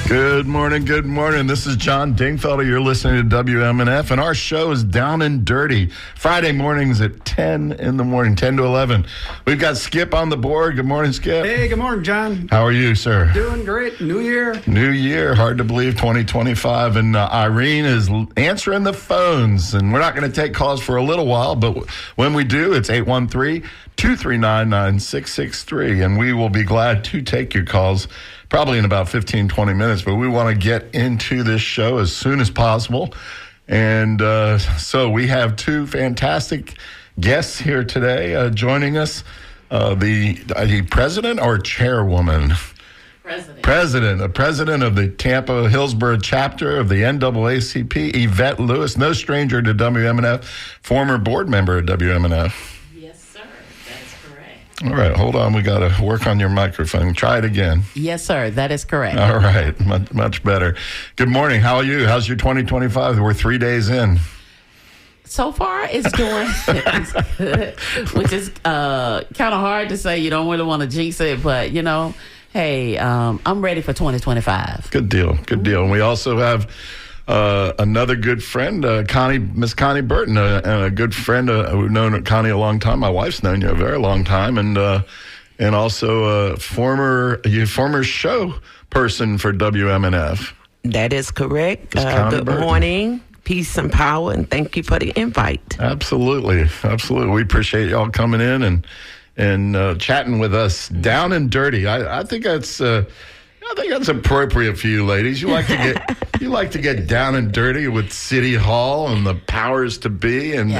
Good morning, good morning. This is John Dingfelder. You're listening to WMNF, and our show is Down and Dirty. Friday mornings at 10 in the morning, 10 to 11. We've got Skip on the board. Good morning, Skip. Hey, good morning, John. How are you, sir? Doing great. New year. New year. Hard to believe, 2025. And Irene is answering the phones, and we're not going to take calls for a little while, but when we do, it's 813-239-9663, and we will be glad to take your calls probably in about 15, 20 minutes, but we want to get into this show as soon as possible. And so we have two fantastic guests here today joining us. The president or chairwoman? President. The president of the Tampa Hillsborough chapter of the NAACP, Yvette Lewis, no stranger to WMNF, former board member of WMNF. All right, hold on. We got to work on your microphone. Try it again. Yes, sir. That is correct. All right, much better. Good morning. How are you? How's your 2025? We're 3 days in. So far, it's doing it's good, which is kind of hard to say. You don't really want to jinx it, but, hey, I'm ready for 2025. Good deal. Good deal. And we also have another good friend, Miss Connie Burton, a good friend. We've known Connie a long time. My wife's known you a very long time, and also a former show person for WMNF. That is correct. Good morning, peace and power, and thank you for the invite. Absolutely. We appreciate y'all coming in and chatting with us. Down and dirty. I think that's. I think that's appropriate for you, ladies. You like to get down and dirty with City Hall and the powers to be, and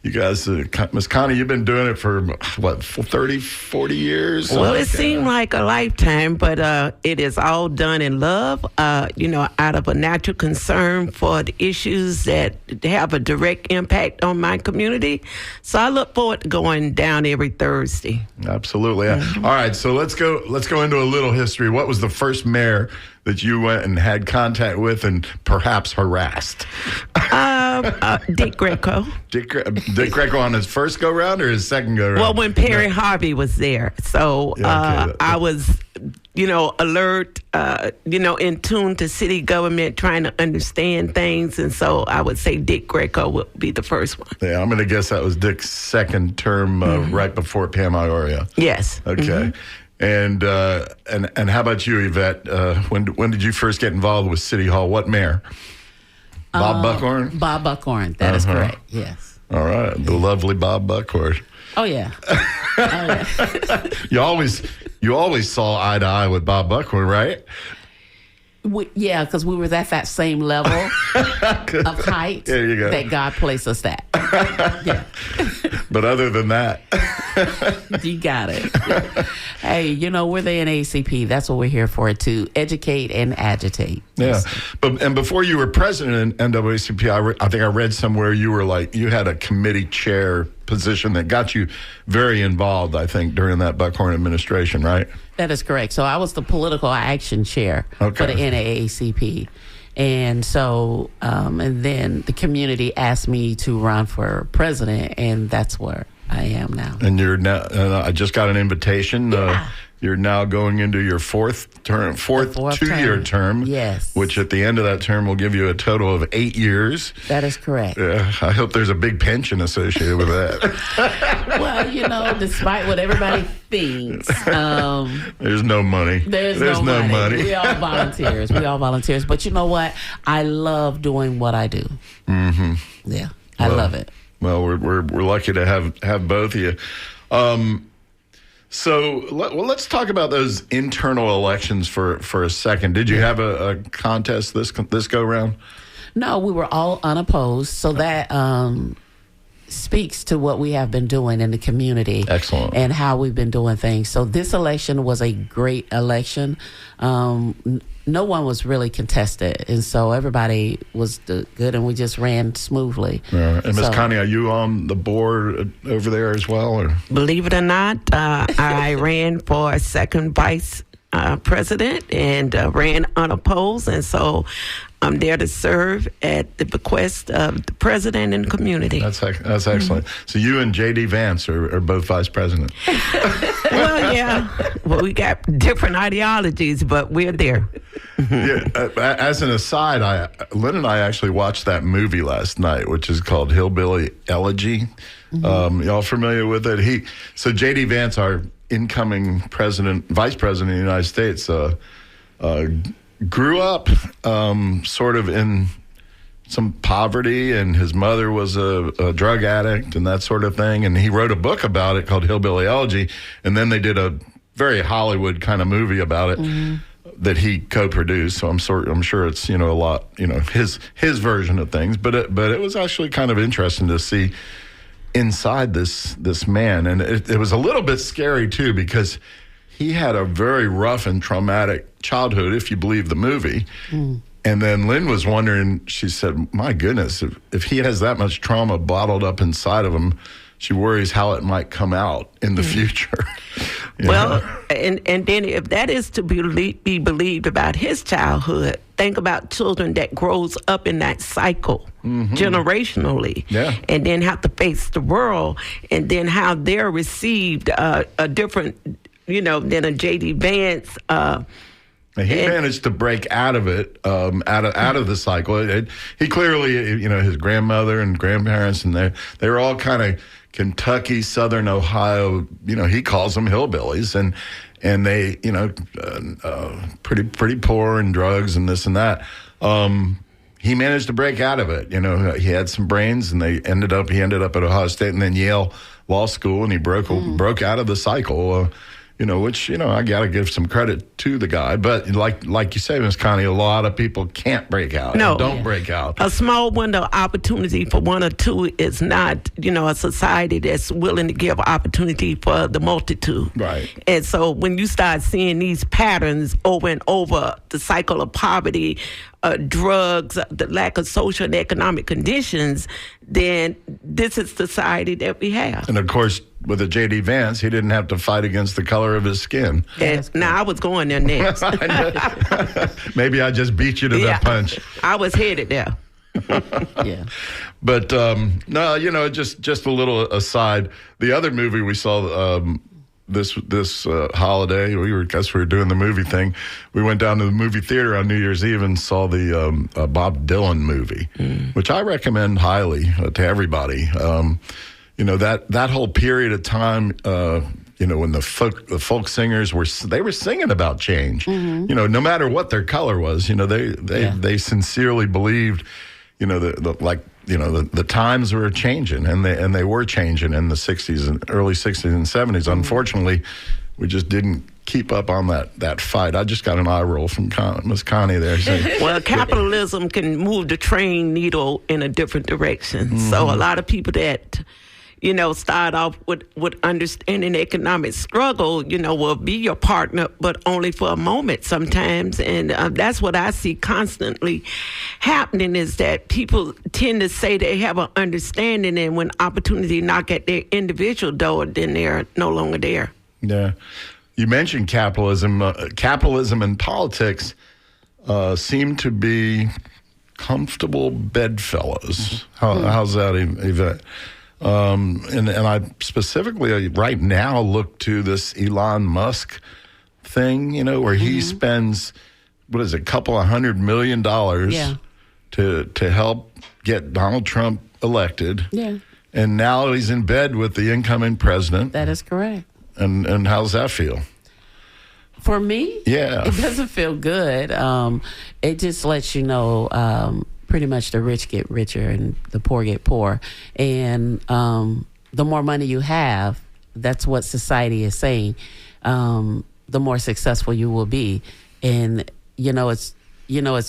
you guys, Miss Connie, you've been doing it for what, 30, 40 years? Well, it seemed like a lifetime, but it is all done in love. Out of a natural concern for the issues that have a direct impact on my community. So I look forward to going down every Thursday. Absolutely. Mm-hmm. All right, so let's go into a little history. What was the first mayor that you went and had contact with and perhaps harassed? Dick Greco. Dick Greco on his first go-round or his second go-round? Well, when Perry Harvey was there. So I was, alert, in tune to city government, trying to understand things. And so I would say Dick Greco would be the first one. Yeah, I'm going to guess that was Dick's second term right before Pam Ioria. Yes. Okay. Mm-hmm. And how about you, Yvette? When did you first get involved with City Hall? What mayor? Bob Buckhorn? Bob Buckhorn. That is correct. Yes. All right. The lovely Bob Buckhorn. Oh, yeah. You always saw eye to eye with Bob Buckhorn, right? Because we were at that same level of height that God placed us at. Yeah. But other than that. You got it. Hey, we're the NAACP. That's what we're here for, to educate and agitate. Yeah. And before you were president in NAACP, I think I read somewhere you had a committee chair position that got you very involved, I think, during that Buckhorn administration, right? That is correct. So I was the political action chair for the NAACP. And so, and then the community asked me to run for president, and that's where I am now. And you're now, I just got an invitation. Yeah. You're now going into your fourth two-year term. Yes. Which at the end of that term will give you a total of 8 years. That is correct. I hope there's a big pension associated with that. Well, despite what everybody thinks. There's no money. There's no money. We all volunteers. But you know what? I love doing what I do. Mm-hmm. Yeah, I love it. Well, we're lucky to have both of you. So let's talk about those internal elections for a second. Did you have a contest this go round? No, we were all unopposed. So that speaks to what we have been doing in the community. Excellent. And how we've been doing things. So this election was a great election. No one was really contested, and so everybody was good, and we just ran smoothly. And Ms. Connie, are you on the board over there as well? Or? Believe it or not, I ran for second vice president and ran unopposed, and so I'm there to serve at the bequest of the president and the community. That's excellent. So you and J.D. Vance are both vice president. Well, yeah. Well, we got different ideologies, but we're there. As an aside, Lynn and I actually watched that movie last night, which is called Hillbilly Elegy. Y'all familiar with it? So J.D. Vance, our incoming vice president of the United States, grew up sort of in some poverty, and his mother was a drug addict and that sort of thing. And he wrote a book about it called Hillbilly Elegy, and then they did a very Hollywood kind of movie about it that he co-produced. So I'm sure it's a lot his version of things. But it was actually kind of interesting to see inside this man, and it was a little bit scary too, because he had a very rough and traumatic childhood, if you believe the movie. And then Lynn was wondering, she said, my goodness, if he has that much trauma bottled up inside of him, she worries how it might come out in the future. Well, and then if that is to be believed about his childhood, think about children that grows up in that cycle generationally, and then have to face the world, and then how they're received a different, than a J.D. Vance. He managed to break out of it, out of the cycle. He clearly, his grandmother and grandparents, and they were all kind of Kentucky, Southern Ohio. He calls them hillbillies, and they, pretty poor in drugs and this and that. He managed to break out of it. He had some brains, and he ended up at Ohio State and then Yale Law School, and he broke out of the cycle. Which, I got to give some credit to the guy. But like you say, Ms. Connie, a lot of people can't break out. Don't break out. A small window of opportunity for one or two is not, a society that's willing to give opportunity for the multitude. Right. And so when you start seeing these patterns over and over, the cycle of poverty, drugs, the lack of social and economic conditions, then this is the society that we have. And of course, with a J.D. Vance, he didn't have to fight against the color of his skin. Now, I was going there next. Maybe I just beat you to that punch. I was headed there. Yeah. But, no, just a little aside. The other movie we saw this holiday, we were doing the movie thing. We went down to the movie theater on New Year's Eve and saw the Bob Dylan movie, which I recommend highly to everybody. That whole period of time, when the folk singers were singing about change. No matter what their color was, they sincerely believed, the times were changing, and they were changing in the 60s and early 60s and 70s. Unfortunately, we just didn't keep up on that fight. I just got an eye roll from Ms. Connie there. Well, capitalism can move the train needle in a different direction. So a lot of people that start off with understanding economic struggle, will be your partner, but only for a moment sometimes. And that's what I see constantly happening, is that people tend to say they have an understanding, and when opportunity knock at their individual door, then they're no longer there. Yeah. You mentioned capitalism. Capitalism and politics seem to be comfortable bedfellows. How's that, Yvette? And I specifically right now look to this Elon Musk thing, where he spends, a couple of $100 million to help get Donald Trump elected. Yeah. And now he's in bed with the incoming president. That is correct. And how's that feel? For me? Yeah. It doesn't feel good. It just lets you know, pretty much the rich get richer and the poor get poor. And the more money you have, that's what society is saying, the more successful you will be. And, it's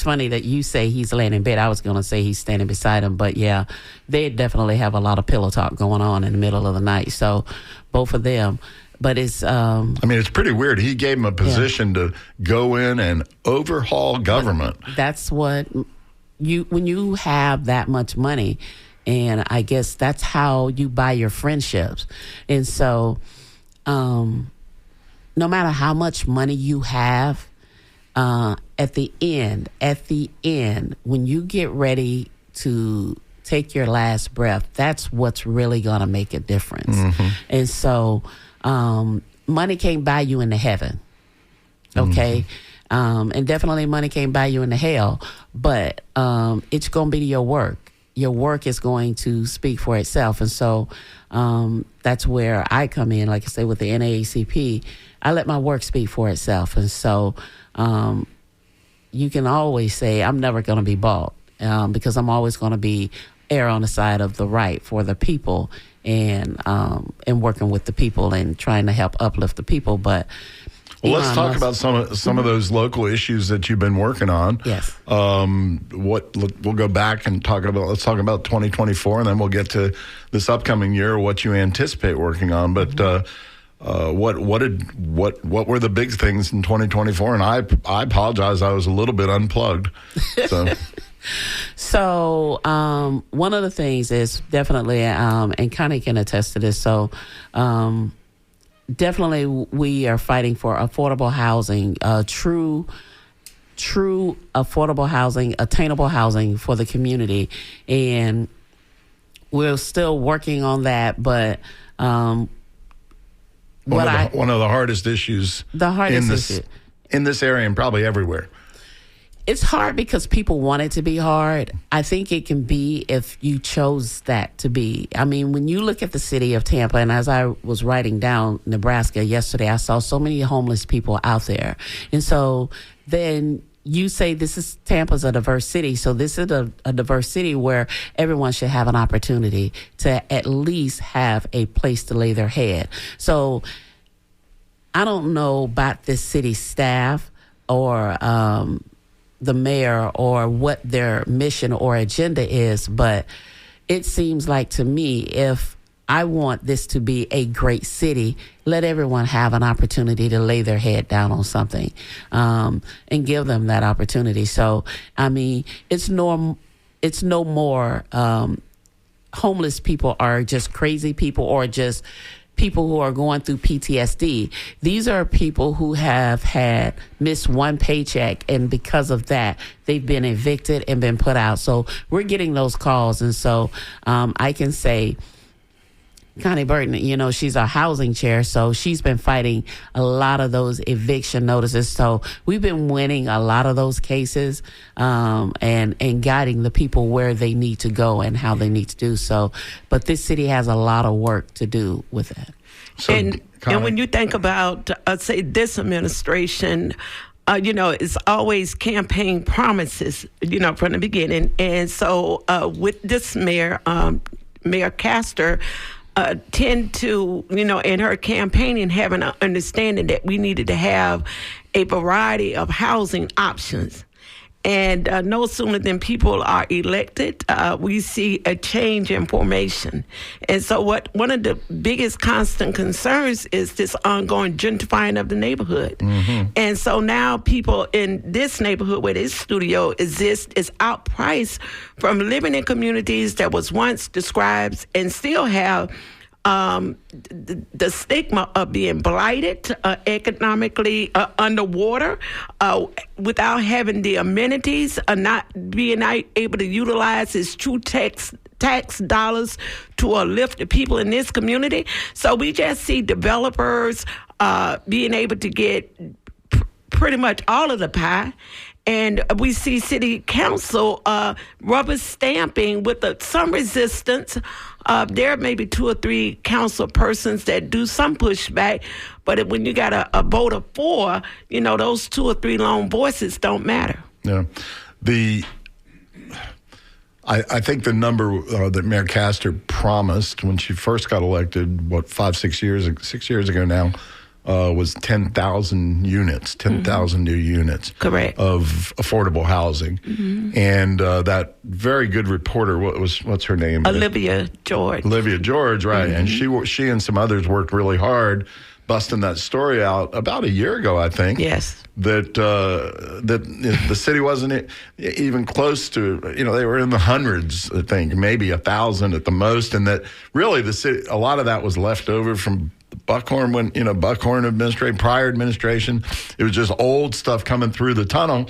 funny that you say he's laying in bed. I was going to say he's standing beside him. But, yeah, they definitely have a lot of pillow talk going on in the middle of the night. So both of them. But it's... it's pretty weird. He gave him a position to go in and overhaul government. That's what... when you have that much money, and I guess that's how you buy your friendships. And so, no matter how much money you have, at the end, when you get ready to take your last breath, that's what's really going to make a difference. And so, money can't buy you into heaven. Okay. And definitely money can't buy you into hell, but it's going to be your work. Your work is going to speak for itself. And so that's where I come in. Like I say, with the NAACP, I let my work speak for itself. And so you can always say, I'm never going to be bought because I'm always going to be err on the side of the right for the people and working with the people and trying to help uplift the people. But well, let's talk about some of those local issues that you've been working on. Yes. We'll go back and let's talk about 2024, and then we'll get to this upcoming year, what you anticipate working on. But what were the big things in 2024? And I apologize, I was a little bit unplugged. So one of the things is definitely, and Connie can attest to this. So. Definitely, we are fighting for affordable housing, true affordable housing, attainable housing for the community, and we're still working on that. But one of the hardest issues, in this area and probably everywhere. It's hard because people want it to be hard. I think it can be if you chose that to be. I mean, when you look at the city of Tampa, and as I was writing down Nebraska yesterday, I saw so many homeless people out there. And so then you say Tampa's a diverse city. So this is a diverse city where everyone should have an opportunity to at least have a place to lay their head. So I don't know about this city staff or the mayor or what their mission or agenda is, but it seems like to me, if I want this to be a great city, let everyone have an opportunity to lay their head down on something, and give them that opportunity. So, I mean, it's no more homeless people are just crazy people or just people who are going through PTSD. These are people who have missed one paycheck, and because of that, they've been evicted and been put out. So we're getting those calls. And so I can say, Connie Burton, she's our housing chair, so she's been fighting a lot of those eviction notices. So we've been winning a lot of those cases and guiding the people where they need to go and how they need to do so. But this city has a lot of work to do with that. So, and when you think about, say, this administration, it's always campaign promises, from the beginning. And so with this mayor, Mayor Castor, tend to, in her campaigning, having an understanding that we needed to have a variety of housing options. And no sooner than people are elected, we see a change in formation. And so one of the biggest constant concerns is this ongoing gentrifying of the neighborhood. Mm-hmm. And so now people in this neighborhood where this studio exists is outpriced from living in communities that was once described and still have the stigma of being blighted, economically underwater, without having the amenities, not being able to utilize its true tax dollars to lift the people in this community. So we just see developers being able to get pretty much all of the pie. And we see city council rubber stamping with some resistance. There may be 2 or 3 council persons that do some pushback, but when you got a vote of 4, those 2 or 3 lone voices don't matter. Yeah, I think the number that Mayor Castor promised when she first got elected, 6 years ago now, was 10,000 units, 10,000 new units. Correct. Of affordable housing. Mm-hmm. And that very good reporter, what's her name? Olivia George. Olivia George, right. Mm-hmm. And she and some others worked really hard busting that story out about a year ago, I think. Yes. That the city wasn't even close to, they were in the hundreds, I think, maybe 1,000 at the most. And that really the city, a lot of that was left over from Buckhorn Buckhorn prior administration. It was just old stuff coming through the tunnel,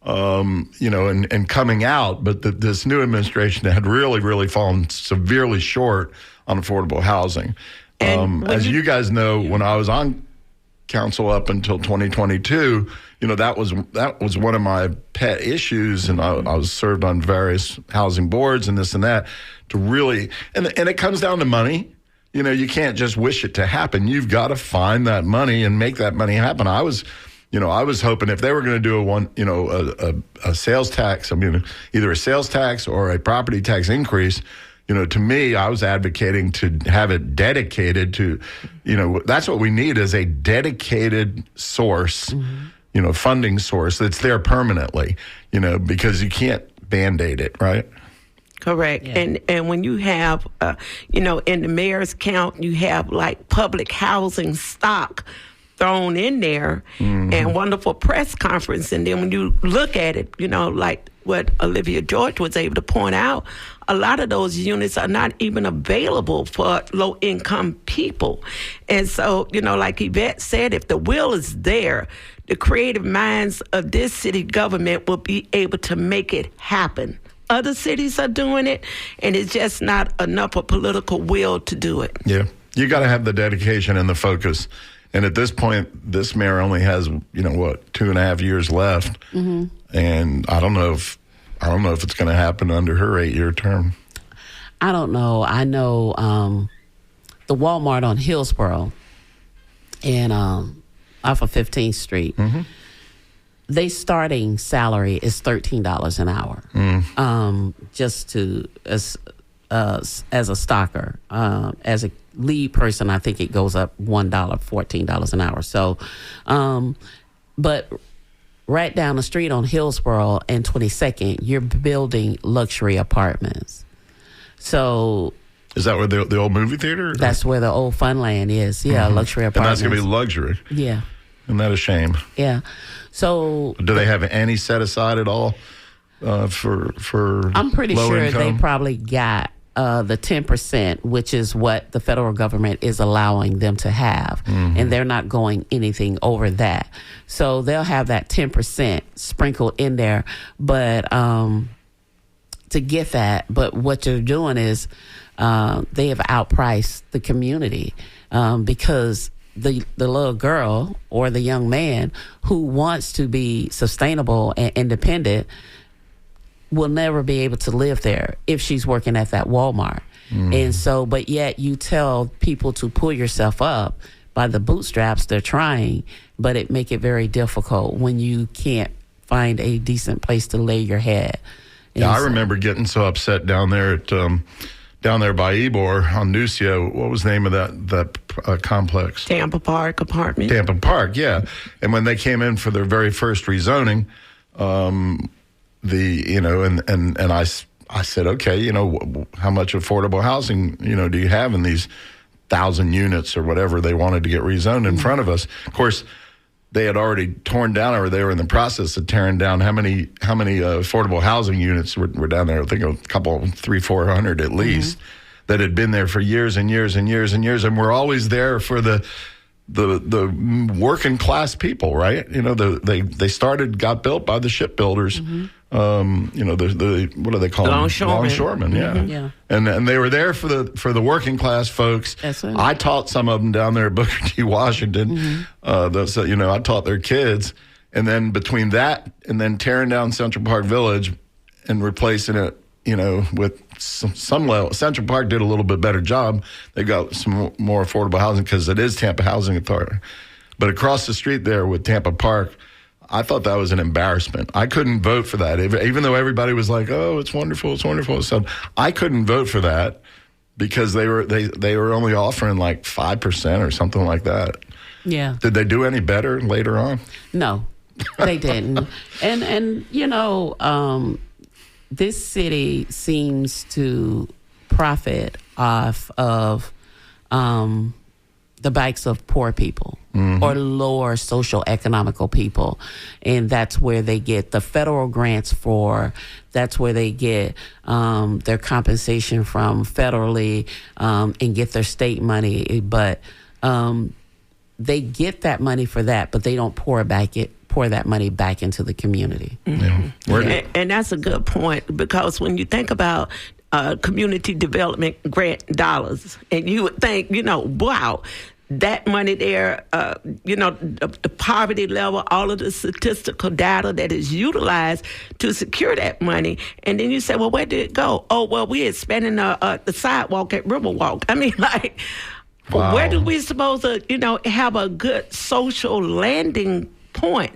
and coming out. But this new administration had really, really fallen severely short on affordable housing. As you guys know, when I was on council up until 2022, that was one of my pet issues, and I was served on various housing boards and this and that to really, and it comes down to money. You can't just wish it to happen. You've got to find that money and make that money happen. I was hoping if they were going to do a sales tax, either a sales tax or a property tax increase, to me, I was advocating to have it dedicated to, that's what we need is a dedicated source, funding source that's there permanently, because you can't Band-Aid it, right? Correct. Yeah. And when you have, in the mayor's count, you have like public housing stock thrown in there and wonderful press conference. And then when you look at it, like what Olivia George was able to point out, a lot of those units are not even available for low-income people. And so, like Yvette said, if the will is there, the creative minds of this city government will be able to make it happen. Other cities are doing it, and it's just not enough of political will to do it. Yeah, you got to have the dedication and the focus. And at this point, this mayor only has, 2.5 years left, and I don't know if it's going to happen under her 8-year term. I don't know. I know the Walmart on Hillsborough and off of 15th Street. They starting salary is $13 an hour. Just to as a stalker, as a lead person, I think it goes up $1, $14 an hour. So, but right down the street on Hillsborough and 22nd, you're building luxury apartments. So, is that where the old movie theater? That's where the old Funland is. Yeah, luxury apartments. And that's going to be luxury. Yeah. Isn't that a shame? Yeah. So, do they have any set aside at all for? I'm pretty low sure income? they probably got the 10%, which is what the federal government is allowing them to have, and they're not going anything over that. So they'll have that 10% sprinkled in there, but to get that. But what they're doing is they have outpriced the community because the little girl or the young man who wants to be sustainable and independent will never be able to live there if she's working at that Walmart. And so, but yet you tell people to pull yourself up by the bootstraps. They're trying, but it make it very difficult when you can't find a decent place to lay your head. Yeah, I remember getting so upset down there at down there by Ybor on Nucio. What was the name of that complex? Tampa Park Apartment. Tampa Park, yeah. And when they came in for their very first rezoning, I said, okay, how much affordable housing, do you have in these 1,000 units or whatever they wanted to get rezoned in front of us? Of course, they had already torn down, or they were in the process of tearing down how many affordable housing units were down there. I think a couple, 300-400 at least, that had been there for years and years and years and years, and were always there for the working class people, right? They got built by the shipbuilders. The what do they call them? Longshoremen, yeah. And they were there for the working class folks. That's right. I taught some of them down there at Booker T. Washington. I taught their kids, and then between that and then tearing down Central Park Village and replacing it, with some level. Central Park did a little bit better job. They got some more affordable housing because it is Tampa Housing Authority. But across the street there with Tampa Park, I thought that was an embarrassment. I couldn't vote for that, even though everybody was like, "Oh, it's wonderful, it's wonderful." So I couldn't vote for that because they were only offering like 5% or something like that. Yeah. Did they do any better later on? No, they didn't. And this city seems to profit off of the backs of poor people or lower social economical people. And that's where they get the federal grants for, that's where they get their compensation from federally and get their state money. But they get that money for that, but they don't pour that money back into the community. And that's a good point, because when you think about community development grant dollars, and you would think, wow, that money there, the poverty level, all of the statistical data that is utilized to secure that money. And then you say, well, where did it go? Oh, well, we expanding the sidewalk at Riverwalk. I mean, like, wow. Where do we suppose to, have a good social landing point?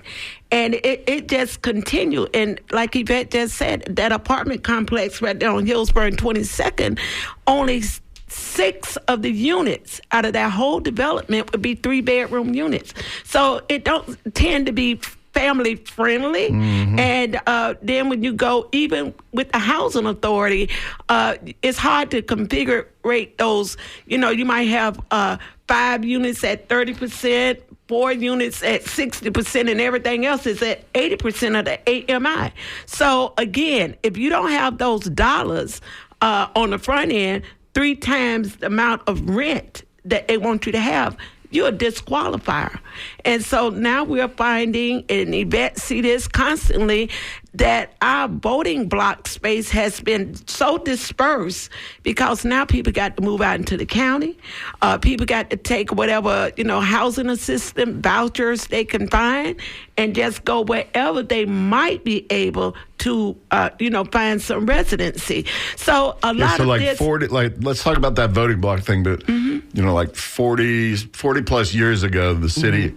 And it just continued. And like Yvette just said, that apartment complex right there on Hillsborough and 22nd, only 6 of the units out of that whole development would be 3-bedroom units. So it don't tend to be family friendly. Mm-hmm. And then when you go, even with the housing authority, it's hard to configure those. You might have 5 units at 30%, 4 units at 60%, and everything else is at 80% of the AMI. So again, if you don't have those dollars on the front end, 3 times the amount of rent that they want you to have, you're a disqualifier. And so now we're finding, and Yvette see this constantly, that our voting block space has been so dispersed because now people got to move out into the county. People got to take whatever, housing assistance vouchers they can find and just go wherever they might be able to, find some residency. So a lot of this... 40, let's talk about that voting block thing, but, 40 plus years ago, the city,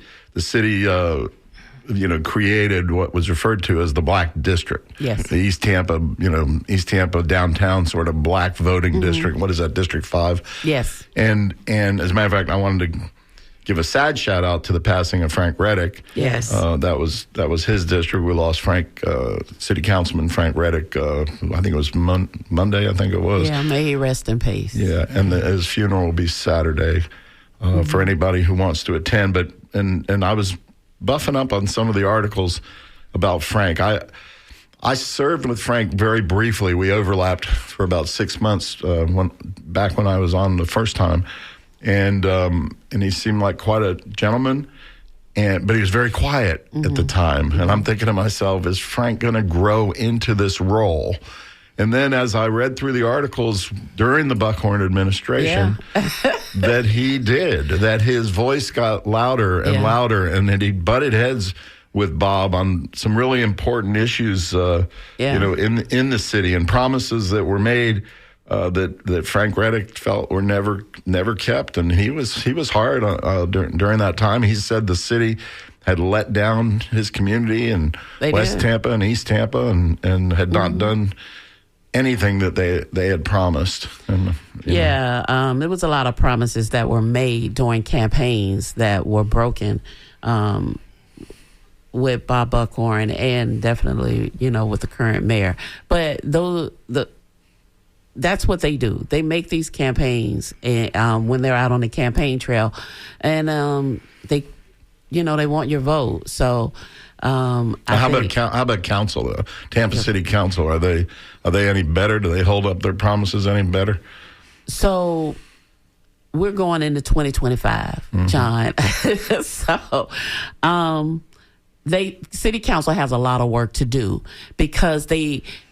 created what was referred to as the Black District. Yes. The East Tampa downtown sort of black voting district. What is that, District 5? Yes. And as a matter of fact, I wanted to give a sad shout out to the passing of Frank Reddick. Yes. That was his district. We lost City Councilman Frank Reddick, I think it was Monday, I think it was. Yeah, may he rest in peace. Yeah, and his funeral will be Saturday for anybody who wants to attend. But and I was buffing up on some of the articles about Frank. I served with Frank very briefly. We overlapped for about 6 months back when I was on the first time, and he seemed like quite a gentleman, but he was very quiet at the time. And I'm thinking to myself, is Frank going to grow into this role? And then as I read through the articles during the Buckhorn administration, that he did, that his voice got louder and louder, and that he butted heads with Bob on some really important issues, in the city, and promises that were made that Frank Reddick felt were never kept. And he was hard during that time. He said the city had let down his community in West Tampa and East Tampa, and had not done anything that they had promised. And, there was a lot of promises that were made during campaigns that were broken with Bob Buckhorn, and definitely, with the current mayor. But that's what they do. They make these campaigns and when they're out on the campaign trail, and they want your vote. So how about council though? Tampa City Council, are they any better? Do they hold up their promises any better? So we're going into 2025, John. So City Council has a lot of work to do, because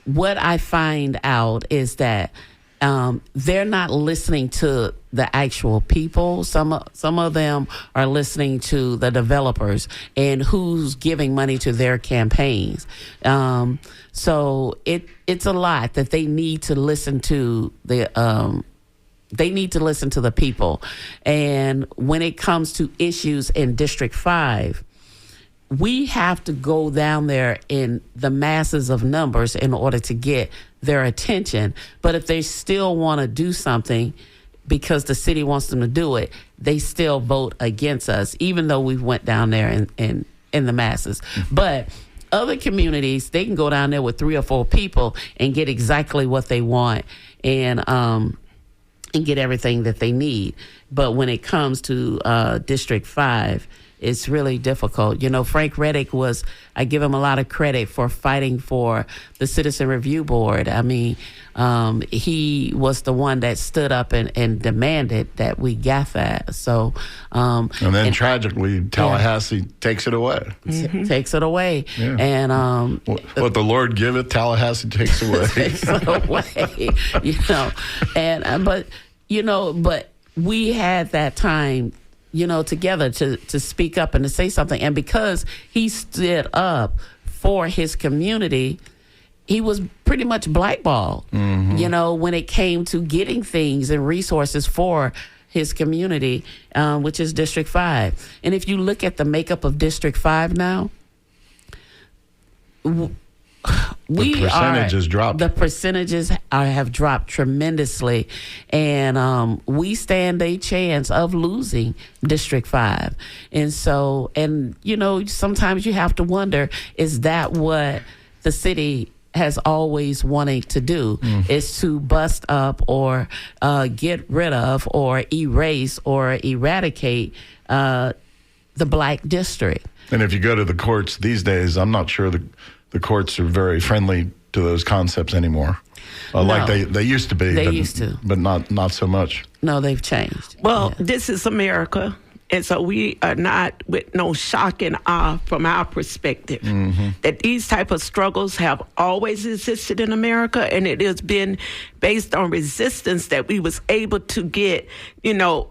what I find out is that they're not listening to the actual people. Some of them are listening to the developers and who's giving money to their campaigns. So it's a lot that they need to listen to they need to listen to the people. And when it comes to issues in District 5, we have to go down there in the masses of numbers in order to get their attention. But if they still want to do something because the city wants them to do it, they still vote against us, even though we went down there in the masses. But other communities, they can go down there with 3 or 4 people and get exactly what they want and get everything that they need. But when it comes to District 5, it's really difficult. Frank Reddick I give him a lot of credit for fighting for the Citizen Review Board. I mean, he was the one that stood up and demanded that we got that. So, and then tragically, Tallahassee takes it away. Takes it away. Yeah. And what the Lord giveth, Tallahassee takes away. Takes it away. But we had that time together to speak up and to say something. And because he stood up for his community, he was pretty much blackballed, when it came to getting things and resources for his community, which is District 5. And if you look at the makeup of District 5 now, the percentages have dropped tremendously, and we stand a chance of losing District 5. And so, sometimes you have to wonder, is that what the city has always wanted to do, is to bust up or get rid of or erase or eradicate the black district? And if you go to the courts these days, I'm not sure the courts are very friendly to those concepts anymore. Like they used to be. But not so much. No, they've changed. Well, This is America. And so we are not with no shock and awe from our perspective that these type of struggles have always existed in America, and it has been based on resistance that we was able to get,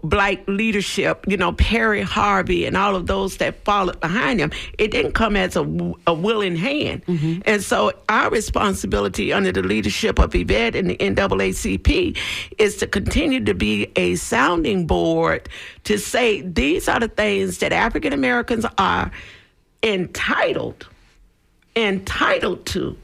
black leadership, Perry Harvey and all of those that followed behind him. It didn't come as a willing hand. And so our responsibility under the leadership of Yvette and the NAACP is to continue to be a sounding board to say these are the things that African Americans are entitled to.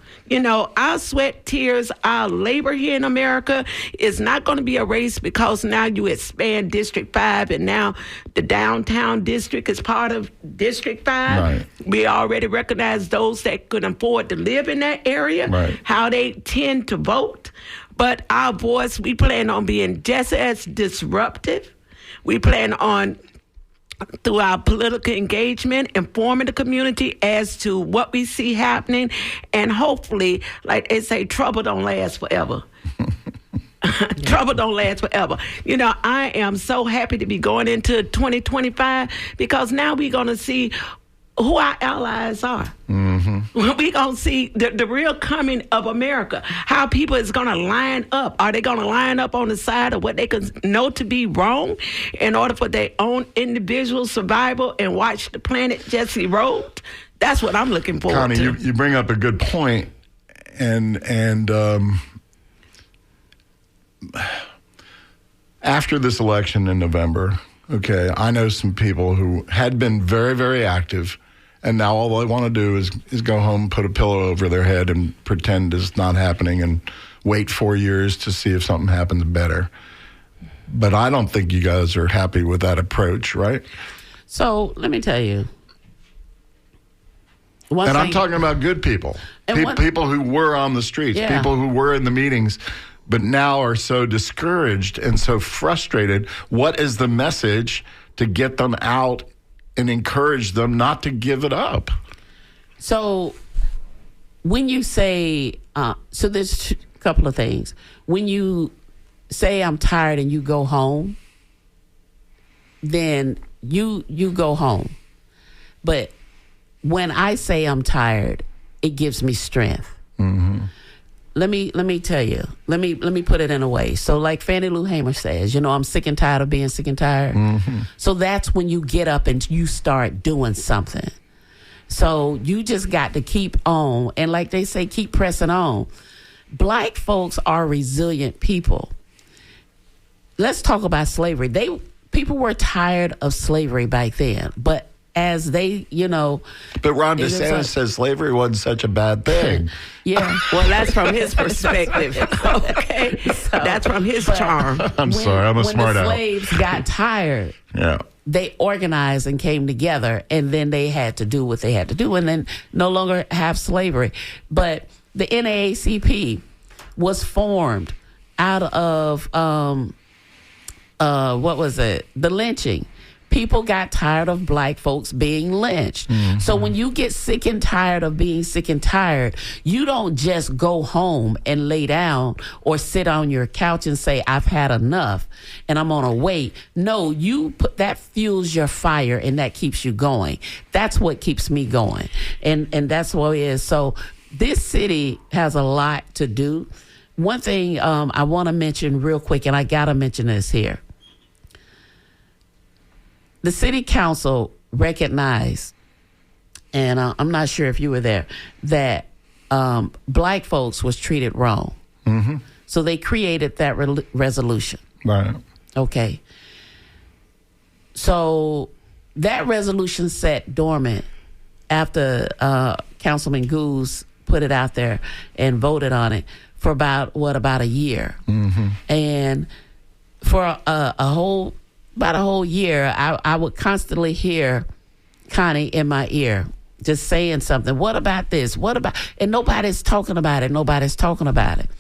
Our sweat, tears, our labor here in America is not going to be erased because now you expand District 5 and now the downtown district is part of District 5. Right. We already recognize those that could afford to live in that area, how they tend to vote. But our voice, we plan on being just as disruptive. We plan on, through our political engagement, informing the community as to what we see happening. And hopefully, like they say, trouble don't last forever. Trouble don't last forever. I am so happy to be going into 2025 because now we're going to see who our allies are. We're going to see the real coming of America, how people is going to line up. Are they going to line up on the side of what they can know to be wrong in order for their own individual survival and watch the planet just erode? That's what I'm looking forward Connie, to. you bring up a good point, and after this election in November, I know some people who had been very, very active, and now all they want to do is go home, put a pillow over their head, and pretend it's not happening, and wait 4 years to see if something happens better. But I don't think you guys are happy with that approach, right? So let me tell you. I'm talking about good people, people who were on the streets, people who were in the meetings, but now are so discouraged and so frustrated. What is the message to get them out and encourage them not to give it up? So when you say, so there's a couple of things. When you say I'm tired and you go home, then you go home. But when I say I'm tired, it gives me strength. Let me tell you. Let me put it in a way. So like Fannie Lou Hamer says, I'm sick and tired of being sick and tired. So that's when you get up and you start doing something. So you just got to keep on. And like they say, keep pressing on. Black folks are resilient people. Let's talk about slavery. People were tired of slavery back then, but as they, But Ron DeSantis says slavery wasn't such a bad thing. Yeah. Well, that's from his perspective. Okay. So, that's from his charm. I'm sorry. I'm a smart aleck. When the slaves got tired, they organized and came together, and then they had to do what they had to do, and then no longer have slavery. But the NAACP was formed out of, the lynching. People got tired of black folks being lynched. So when you get sick and tired of being sick and tired, you don't just go home and lay down or sit on your couch and say, I've had enough and I'm on a wait. No, that fuels your fire and that keeps you going. That's what keeps me going. And that's what it is. So this city has a lot to do. One thing I want to mention real quick, and I got to mention this here. the city council recognized, and I'm not sure if you were there, that black folks was treated wrong. Mm-hmm. So they created that resolution. Right. Okay. So that resolution sat dormant after Councilman Goose put it out there and voted on it for about a year. Mm-hmm. And for about a whole year, I would constantly hear Connie in my ear just saying something. What about this? What about? And nobody's talking about it.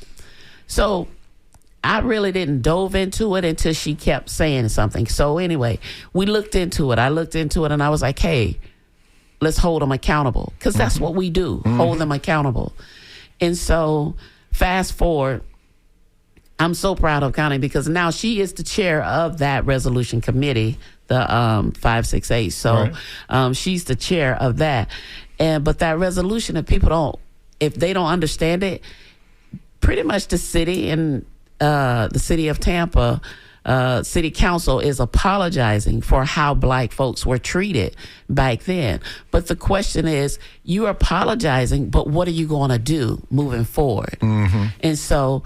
So I really didn't dove into it until she kept saying something. So anyway, we looked into it. I looked into it and I was like, hey, let's hold them accountable. Because that's what we do, hold them accountable. And so fast forward, I'm so proud of Connie because now she is the chair of that resolution committee, the 568. So she's the chair of that. But that resolution, if they don't understand it, pretty much the city and the city of Tampa city council is apologizing for how black folks were treated back then. But the question is, you're apologizing, but what are you going to do moving forward? Mm-hmm. And so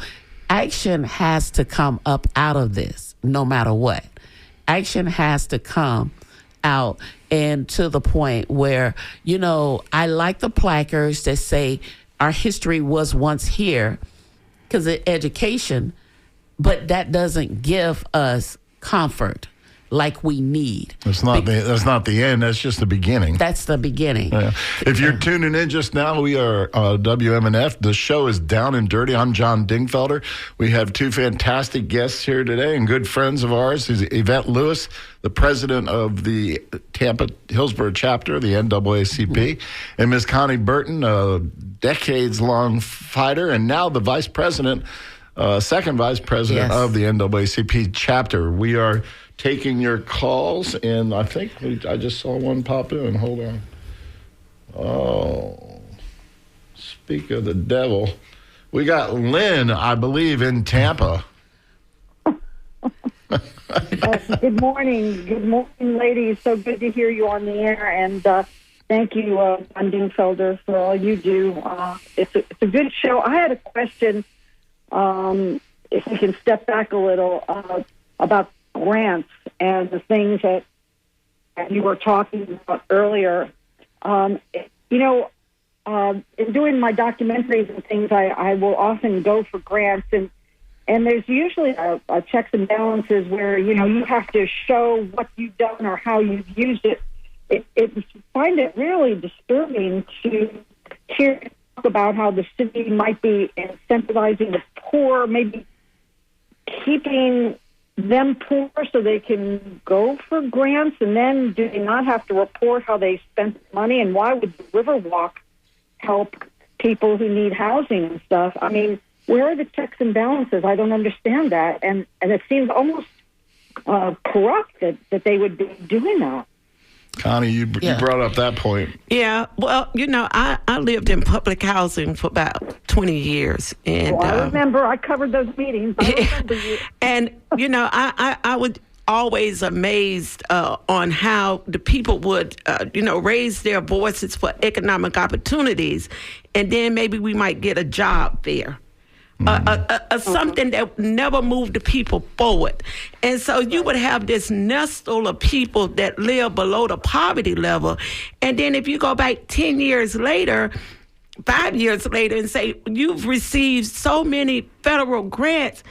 action has to come up out of this, no matter what. Action has to come out and to the point where, I like the placards that say our history was once here because of education, but that doesn't give us comfort like we need. That's not the end. That's just the beginning. That's the beginning. Yeah. If you're tuning in just now, we are WMNF. The show is Down and Dirty. I'm John Dingfelder. We have two fantastic guests here today and good friends of ours. Is Yvette Lewis, the president of the Tampa Hillsborough chapter, the NAACP, and Ms. Connie Burton, a decades-long fighter, and now the vice president, second vice president of the NAACP chapter. We are taking your calls, and I think I just saw one pop in. Hold on. Oh, speak of the devil. We got Lynn, I believe, in Tampa. Good morning. Good morning, ladies. So good to hear you on the air, and thank you, John Dingfelder, for all you do. It's a good show. I had a question, if we can step back a little, about grants and the things that you were talking about earlier. In doing my documentaries and things, I will often go for grants, and there's usually a checks and balances where, you have to show what you've done or how you've used it. I find it really disturbing to hear talk about how the city might be incentivizing the poor, maybe keeping them poor so they can go for grants, and then do they not have to report how they spent money? And why would the Riverwalk help people who need housing and stuff? I mean, where are the checks and balances? I don't understand that, and it seems almost corrupt that they would be doing that. Connie, you brought up that point. Yeah, well, I lived in public housing for about 20 years. And I remember I covered those meetings. I remember you. And, I was always amazed on how the people would, raise their voices for economic opportunities, and then maybe we might get a job there. Something that never moved the people forward. And so you would have this nestle of people that live below the poverty level. And then if you go back 10 years later, 5 years later, and say, you've received so many federal grants,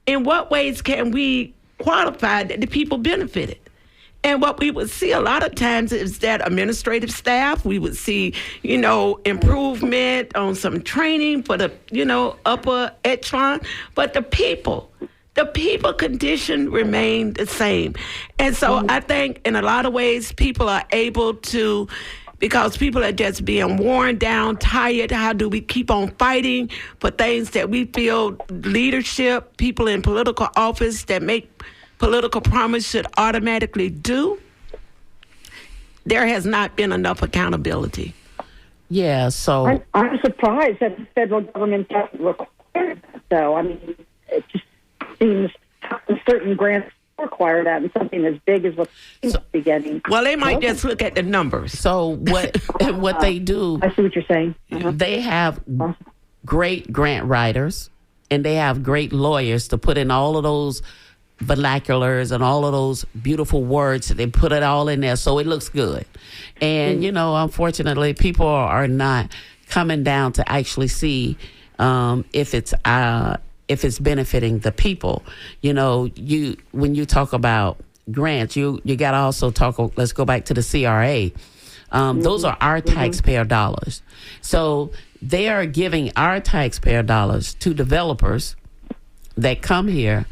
in what ways can we qualify that the people benefited? And what we would see a lot of times is that administrative staff, we would see, improvement on some training for the, upper echelon. But the people condition remained the same. And so I think in a lot of ways people are able to, because people are just being worn down, tired. How do we keep on fighting for things that we feel leadership, people in political office that make political promise should automatically do? There has not been enough accountability. Yeah, so I'm surprised that the federal government doesn't require that, though. I mean, it just seems certain grants require that in something as big as what the beginning. Well, they might just look at the numbers. So what they do, I see what you're saying. they have great grant writers and they have great lawyers to put in all of those vernaculars and all of those beautiful words. They put it all in there so it looks good. And, unfortunately, people are not coming down to actually see if it's benefiting the people. When you talk about grants, you got to also talk. Let's go back to the CRA. Those are our taxpayer dollars. So they are giving our taxpayer dollars to developers that come here.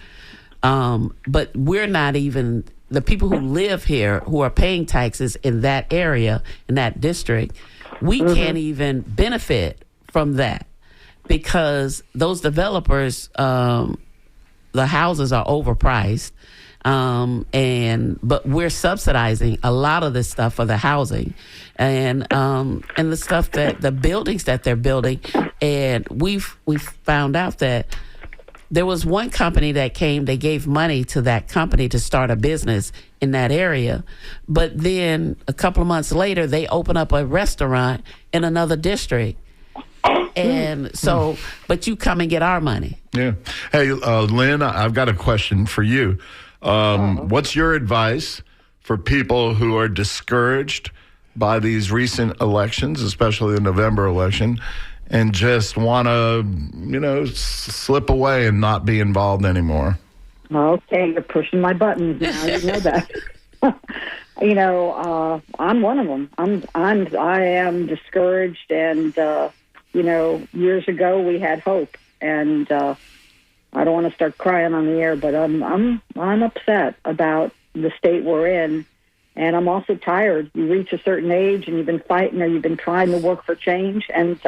But we're not even the people who live here who are paying taxes in that area, in that district. We can't even benefit from that because those developers, the houses are overpriced. But we're subsidizing a lot of this stuff for the housing and the stuff that the buildings that they're building. And we've found out that there was one company that came, they gave money to that company to start a business in that area. But then a couple of months later, they open up a restaurant in another district. And so, but you come and get our money. Yeah. Hey, Lynn, I've got a question for you. What's your advice for people who are discouraged by these recent elections, especially the November election, and just want to, slip away and not be involved anymore? Okay, you're pushing my buttons now. You know that. I'm one of them. I am discouraged, and years ago we had hope, and I don't want to start crying on the air, but I'm upset about the state we're in. And I'm also tired. You reach a certain age and you've been fighting or you've been trying to work for change. And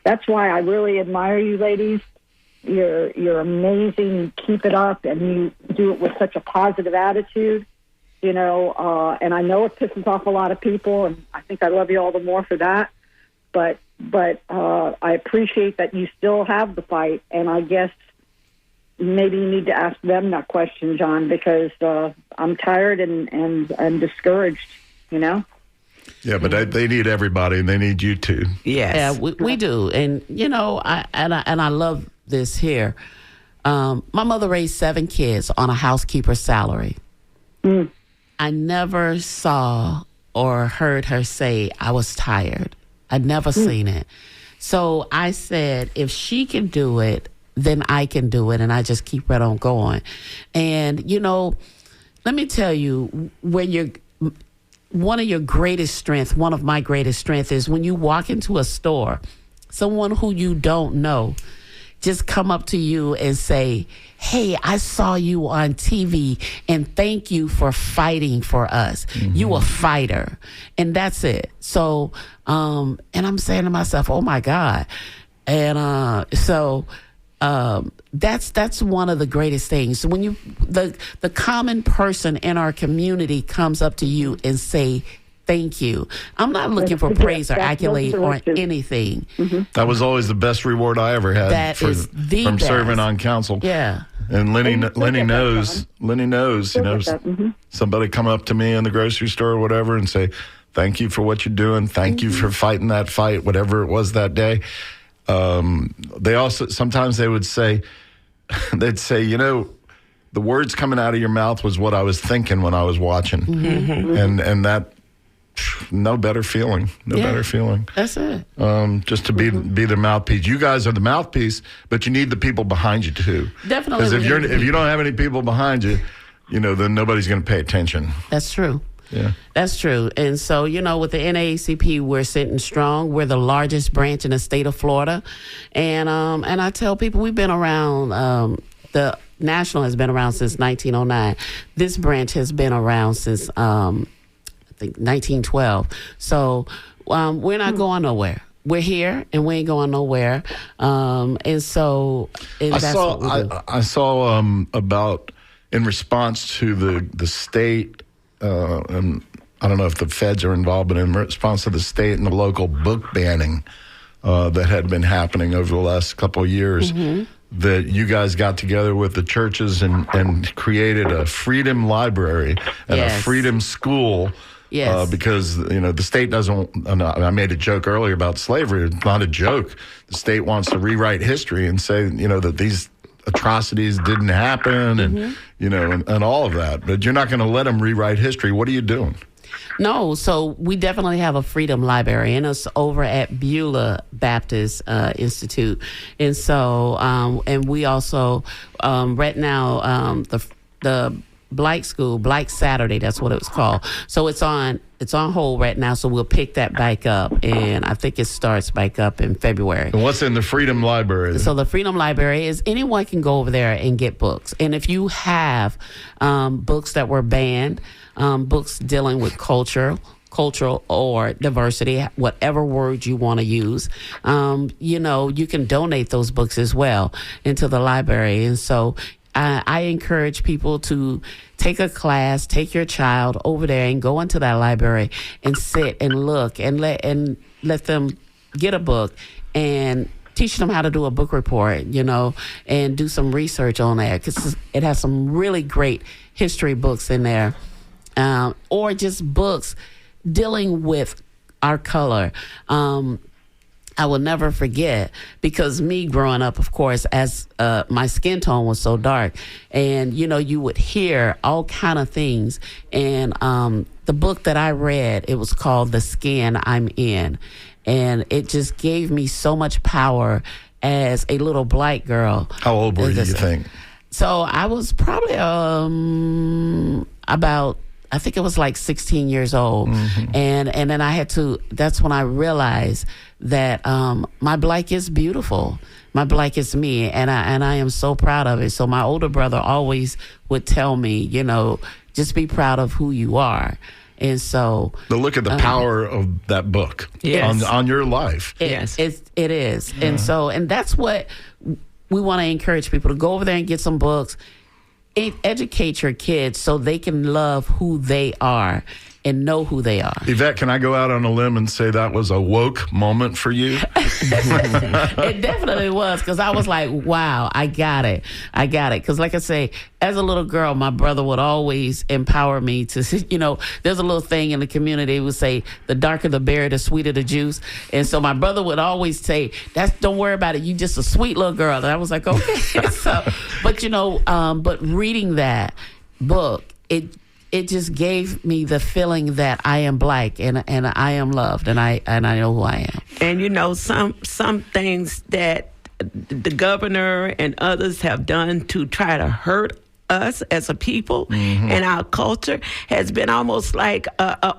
that's why I really admire you ladies. You're amazing. You keep it up and you do it with such a positive attitude, and I know it pisses off a lot of people, and I think I love you all the more for that. But I appreciate that you still have the fight, and I guess maybe you need to ask them that question, John, because I'm tired and discouraged, Yeah, but they need everybody, and they need you too. Yes. Yeah, we do. And, I love this here. My mother raised 7 kids on a housekeeper's salary. I never saw or heard her say, I was tired. I'd never seen it. So I said, if she can do it, then I can do it, and I just keep right on going. And, let me tell you, one of my greatest strength is when you walk into a store, someone who you don't know just come up to you and say, hey, I saw you on TV, and thank you for fighting for us. You a fighter. And that's it. So, and I'm saying to myself, oh my God. And that's one of the greatest things. When the common person in our community comes up to you and say, thank you. I'm not looking for praise or accolade or anything. That was always the best reward I ever had from serving on council. Yeah. And Lenny knows, somebody come up to me in the grocery store or whatever and say, thank you for what you're doing. Thank you for fighting that fight, whatever it was that day. They also, sometimes they would say, the words coming out of your mouth was what I was thinking when I was watching. And that, no better feeling. Better feeling. That's it. Just to be the mouthpiece. You guys are the mouthpiece, but you need the people behind you too. Definitely. Because if you don't have any people behind you, then nobody's going to pay attention. That's true. Yeah. That's true. And so, with the NAACP, we're sitting strong. We're the largest branch in the state of Florida. And I tell people we've been around, the National has been around since 1909. This branch has been around since, I think, 1912. So we're not going nowhere. We're here and we ain't going nowhere. I saw about in response to the state, and I don't know if the feds are involved, but in response to the state and the local book banning that had been happening over the last couple of years, that you guys got together with the churches and created a freedom library and a freedom school. Yes. Because, the state doesn't, I made a joke earlier about slavery. It's not a joke. The state wants to rewrite history and say, that these atrocities didn't happen and, and all of that. But you're not going to let them rewrite history. What are you doing? No, so we definitely have a freedom library, and it's over at Beulah Baptist Institute. And so, and we also, right now, the Black School, Black Saturday, that's what it was called. So it's on hold right now, so we'll pick that back up, and I think it starts back up in February. And what's in the Freedom Library? So the Freedom Library is anyone can go over there and get books. And if you have books that were banned, books dealing with cultural or diversity, whatever word you want to use, you can donate those books as well into the library. And so I encourage people to take a class, take your child over there and go into that library and sit and look and let them get a book and teach them how to do a book report, and do some research on that, because it has some really great history books in there, or just books dealing with our color. I will never forget, because me growing up, of course, as my skin tone was so dark, and you would hear all kind of things. And the book that I read, it was called The Skin I'm In, and it just gave me so much power as a little Black girl. How old were you think? So I was probably about, I think it was like 16 years old. Mm-hmm. And then I had to, that's when I realized that my Black is beautiful. My Black is me, and I am so proud of it. So my older brother always would tell me, just be proud of who you are. And so, but look at the power of that book on your life. It is. Yeah. And that's what we want to encourage people to go over there and get some books. Educate your kids so they can love who they are and know who they are. Yvette, can I go out on a limb and say that was a woke moment for you? It definitely was, because I was like, wow, I got it. Because like I say, as a little girl, my brother would always empower me to, there's a little thing in the community, they would say, the darker the berry, the sweeter the juice. And so my brother would always say, don't worry about it. You just a sweet little girl. And I was like, okay. But reading that book, it just gave me the feeling that I am Black and I am loved and I know who I am. And some things that the governor and others have done to try to hurt us as a people and our culture has been almost like a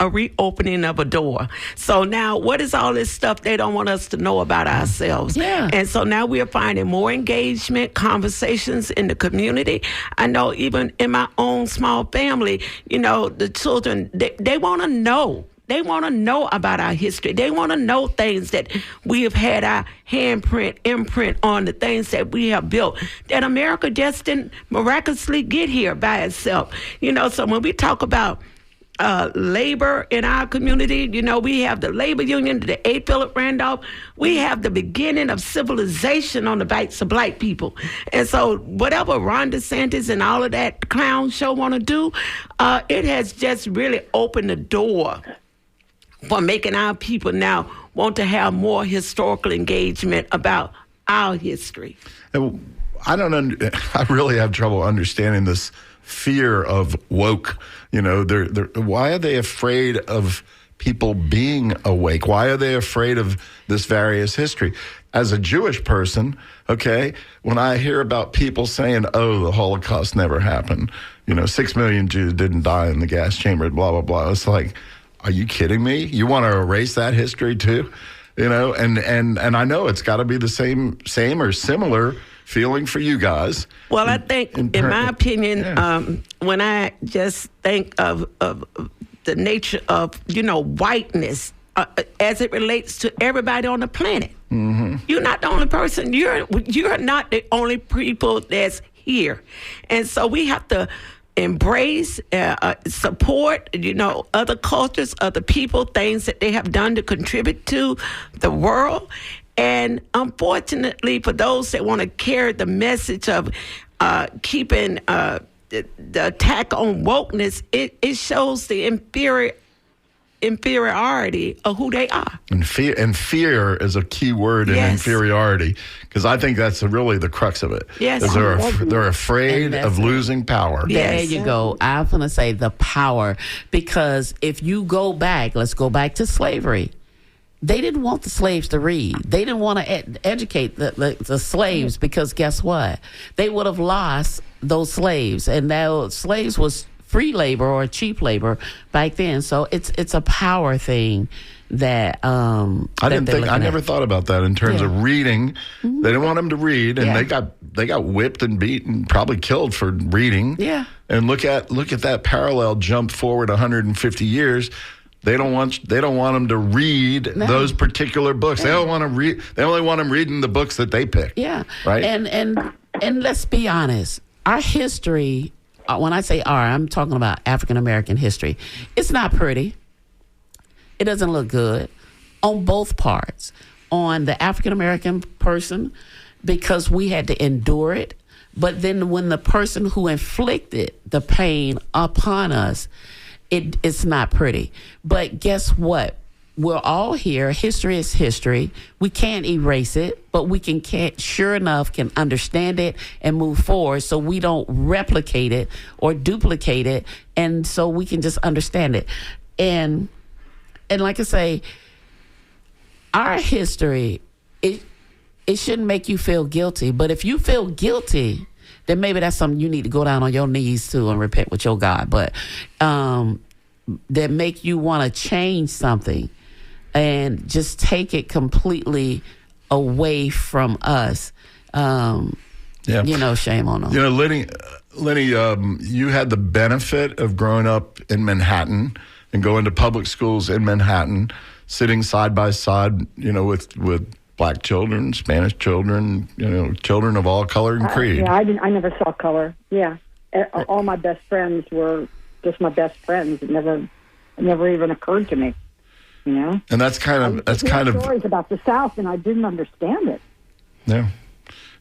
reopening of a door. So now, what is all this stuff they don't want us to know about ourselves? Yeah. And so now we're finding more engagement, conversations in the community. I know even in my own small family, the children, they want to know. They want to know about our history. They want to know things that we have had our imprint on, the things that we have built, that America just didn't miraculously get here by itself. So when we talk about labor in our community, we have the labor union, the A. Philip Randolph. We have the beginning of civilization on the backs of Black people. And so whatever Ron DeSantis and all of that clown show want to do, it has just really opened the door for making our people now want to have more historical engagement about our history. I really have trouble understanding this fear of woke. Why are they afraid of people being awake? Why are they afraid of this various history? As a Jewish person, okay, when I hear about people saying, the Holocaust never happened, 6 million Jews didn't die in the gas chamber, blah, blah, blah. It's like, are you kidding me? You want to erase that history too? And I know it's got to be the same or similar feeling for you guys. Well, I think, in my opinion, when I just think of the nature of, whiteness as it relates to everybody on the planet, you're not the only person. You're not the only people that's here. And so we have to embrace, support, other cultures, other people, things that they have done to contribute to the world. And unfortunately, for those that want to carry the message of keeping the attack on wokeness, it shows the inferiority of who they are. And fear is a key word in inferiority, because I think that's really the crux of it. Yes. They're afraid of losing power. There you go. I'm going to say the power, because if you go back, let's go back to slavery. They didn't want the slaves to read. They didn't want to educate the slaves, because guess what? They would have lost those slaves, and those slaves was free labor or cheap labor back then. So it's a power thing that I never thought about that in terms of reading. Mm-hmm. They didn't want them to read, and they got whipped and beaten, probably killed for reading. Yeah. And look at that parallel jump forward 150 years. They don't want them to read those particular books. They don't want to read. They only want them reading the books that they pick. Yeah. Right. And let's be honest. Our history, when I say our, I'm talking about African American history. It's not pretty. It doesn't look good on both parts. On the African American person, because we had to endure it. But then when the person who inflicted the pain upon us, it's not pretty. But guess what? We're all here. History is history. We can't erase it, but we can sure enough can understand it and move forward, so we don't replicate it or duplicate it, and so we can just understand it. And like I say, our history, it shouldn't make you feel guilty. But if you feel guilty, then maybe that's something you need to go down on your knees to and repent with your God. But that make you want to change something and just take it completely away from us. Shame on them. Lenny, you had the benefit of growing up in Manhattan and going to public schools in Manhattan, sitting side by side, with Black children, Spanish children, children of all color and creed. I never saw color. Yeah, all my best friends were just my best friends. It never even occurred to me. And that's kind of stories about the South, and I didn't understand it. Yeah,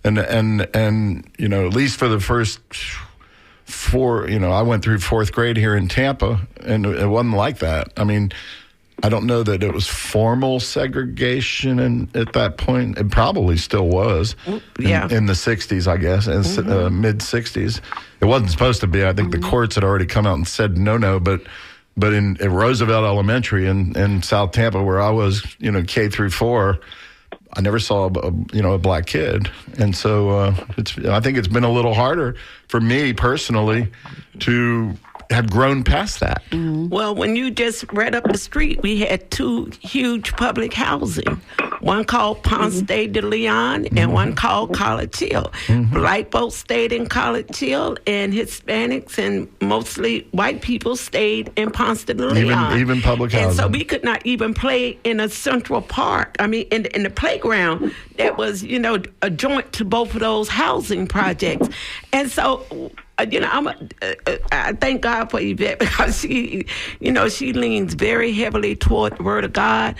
and at least for the first four, I went through fourth grade here in Tampa, and it wasn't like that. I mean, I don't know that it was formal segregation at that point. It probably still was in the 60s, I guess, in mid-60s. It wasn't supposed to be. I think the courts had already come out and said no, but in Roosevelt Elementary in South Tampa, where I was, K through 4, I never saw a black kid. And so I think it's been a little harder for me personally to have grown past that. Mm-hmm. Well, when you just read up the street, we had 2 huge public housing. One called Ponce de Leon and one called College Hill. Black folks stayed in College Hill, and Hispanics and mostly white people stayed in Ponce de Leon. Even public housing. And so we could not even play in a Central Park. I mean, in the playground that was, a joint to both of those housing projects. And so I thank God for Yvette, because she leans very heavily toward the Word of God.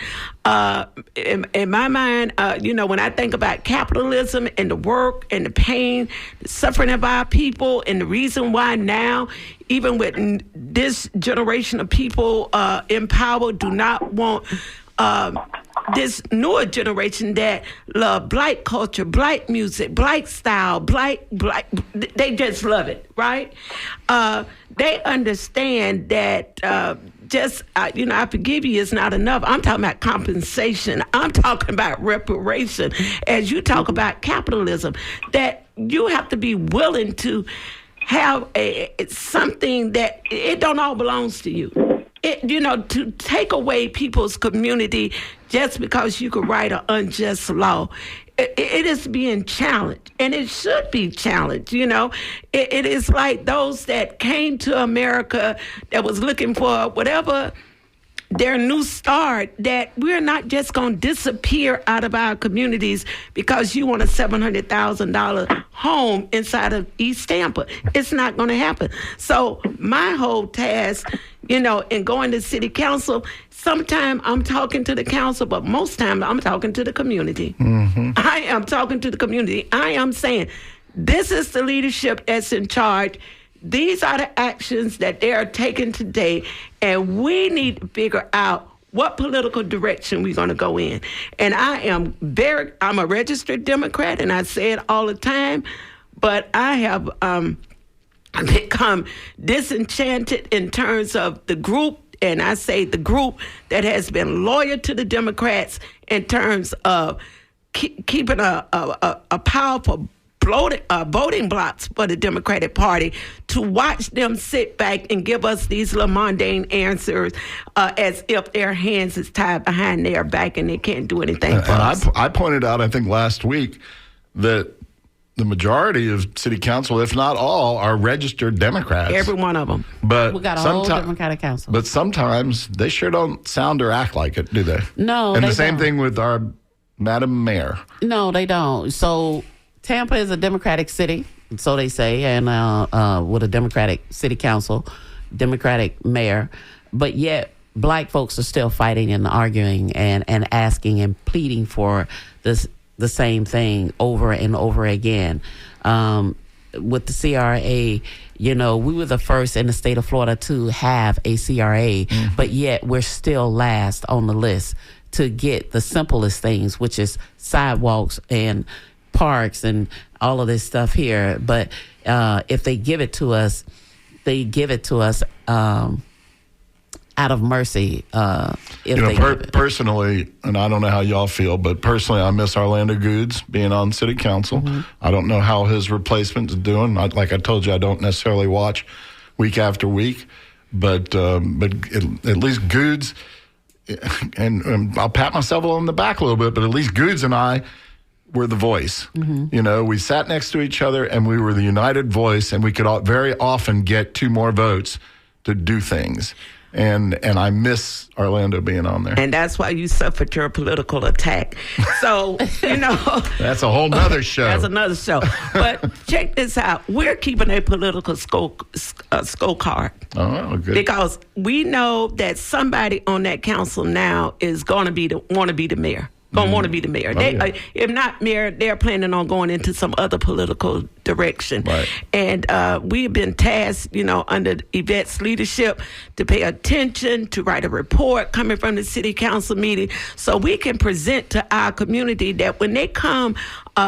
In my mind, when I think about capitalism and the work and the pain, the suffering of our people, and the reason why now, even with this generation of people in power, do not want this newer generation that love black culture, black music, black style, black, they just love it, right? They understand that I forgive you is not enough. I'm talking about compensation. I'm talking about reparation. As you talk about capitalism, that you have to be willing to have something that it don't all belongs to you. To take away people's community just because you could write an unjust law, it is being challenged, and it should be challenged. It is like those that came to America that was looking for whatever their new start, that we're not just going to disappear out of our communities because you want a $700,000 home inside of East Tampa. It's not going to happen. So my whole task, in going to city council, sometimes I'm talking to the council, but most times I'm talking to the community. Mm-hmm. I am talking to the community. I am saying, this is the leadership that's in charge. These are the actions that they are taking today, and we need to figure out what political direction we're going to go in. And I'm a registered Democrat, and I say it all the time, but I have become disenchanted in terms of the group, and I say the group that has been loyal to the Democrats in terms of keeping a powerful voting blocks for the Democratic Party, to watch them sit back and give us these little mundane answers as if their hands is tied behind their back and they can't do anything for us. I pointed out, I think last week, that the majority of city council, if not all, are registered Democrats. Every one of them. But we got a whole Democratic council. But sometimes they sure don't sound or act like it, do they? No, and they the same don't. thing with our Madam Mayor. No, they don't. So Tampa is a Democratic city, so they say, and with a Democratic city council, Democratic mayor, but yet black folks are still fighting and arguing and asking and pleading for the same thing over and over again. With the CRA, we were the first in the state of Florida to have a CRA, but yet we're still last on the list to get the simplest things, which is sidewalks and parks and all of this stuff here. But if they give it to us, out of mercy. Personally, and I don't know how y'all feel, but personally, I miss Orlando Goods being on city council. Mm-hmm. I don't know how his replacement's doing. Like I told you, I don't necessarily watch week after week, but at least Goods, and I'll pat myself on the back a little bit, but at least Goods and I were the voice. Mm-hmm. We sat next to each other and we were the united voice, and we could very often get 2 more votes to do things. And I miss Orlando being on there. And that's why you suffered your political attack. So, That's a whole nother show. That's another show. But check this out. We're keeping a political scorecard. Oh, good. Because we know that somebody on that council now is going to want to be the mayor. Want to be the mayor. If not mayor, they're planning on going into some other political direction. Right. And we've been tasked, under Yvette's leadership, to pay attention, to write a report coming from the city council meeting, so we can present to our community that when they come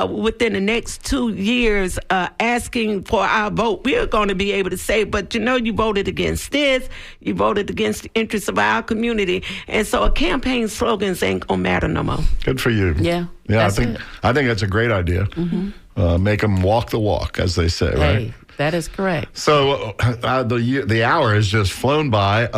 within the next 2 years asking for our vote, we are going to be able to say, but you voted against this, you voted against the interests of our community, and so a campaign slogans ain't gonna matter no more. Good for you. Yeah. I think that's a great idea. Mm-hmm. Make them walk the walk, as they say, right? That is correct. So the hour has just flown by.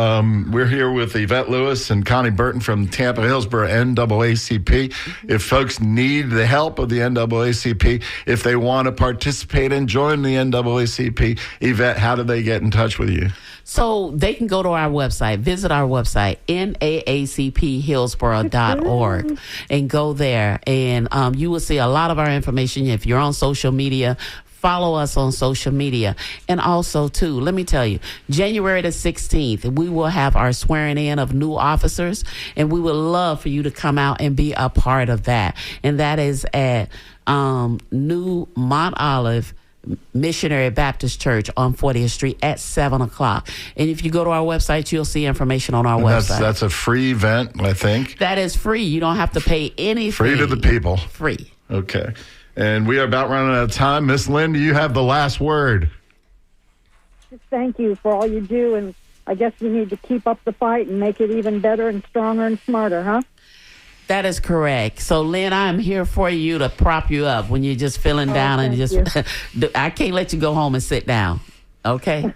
We're here with Yvette Lewis and Connie Burton from Tampa Hillsborough NAACP. If folks need the help of the NAACP, if they want to participate and join the NAACP, Yvette, how do they get in touch with you? So they can go to our website, visit our website, naacphillsborough.org, and go there. And you will see a lot of our information. If you're on social media, follow us on social media. And also, too, let me tell you, January the 16th, we will have our swearing in of new officers, and we would love for you to come out and be a part of that. And that is at New Mount Olive Missionary Baptist Church on 40th Street at 7:00. And if you go to our website, you'll see information on our website. That's a free event, I think. That is free. You don't have to pay anything. Free to the people. Free. Okay. And we are about running out of time. Miss Lynn, do you have the last word? Just thank you for all you do, and I guess we need to keep up the fight and make it even better and stronger and smarter, huh? That is correct. So, Lynn, I'm here for you to prop you up when you're just feeling down and just. I can't let you go home and sit down. Okay.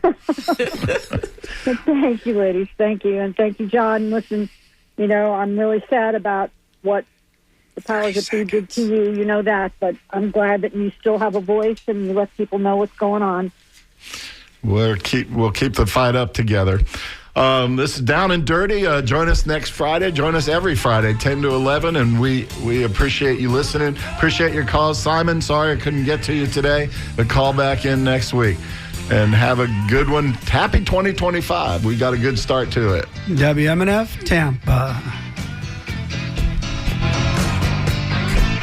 Thank you, ladies. Thank you, and thank you, John. Listen, I'm really sad about what the powers that be did to you. You know that, but I'm glad that you still have a voice and you let people know what's going on. We'll keep the fight up together. This is Down and Dirty. Join us next Friday. Join us every Friday, 10 to 11, and we appreciate you listening. Appreciate your calls. Simon, sorry I couldn't get to you today, but call back in next week. And have a good one. Happy 2025. We got a good start to it. WMNF Tampa.